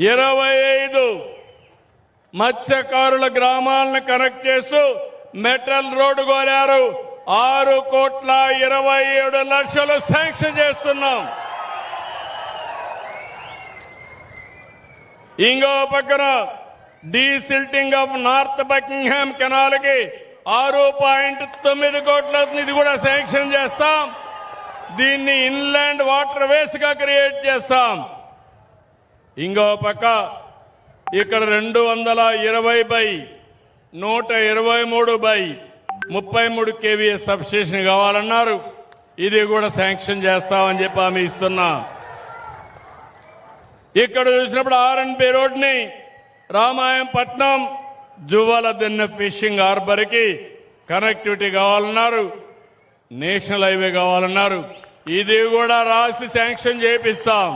25 మత్స్యకారుల గ్రామాలను కనెక్ట్ చేస్తూ మెటల్ రోడ్డు కోరారు. 6,27,00,000 శాంక్షన్ చేస్తున్నాం. ఇంకో పక్కన desilting of north Buckingham canal కి 6.9 కోట్ల ఇది కూడా శాంక్షన్ చేస్తాం. దీన్ని ఇన్లాండ్ వాటర్ వేస్ గా క్రియేట్ చేస్తాం. ఇంకో పక్క ఇక్కడ 220/123/33 kVA సబ్స్టేషన్ కావాలన్నారు. ఇది కూడా శాంక్షన్ చేస్తామని చెప్పి హామీ ఇస్తున్నా. ఇక్కడ చూసినప్పుడు R&B రోడ్ని Ramayapatnam Juvvaladinne fishing harbour కి కనెక్టివిటీ కావాలన్నారు. నేషనల్ హైవే కావాలన్నారు. ఇది కూడా రాసి శాంక్షన్ చేపిస్తాం.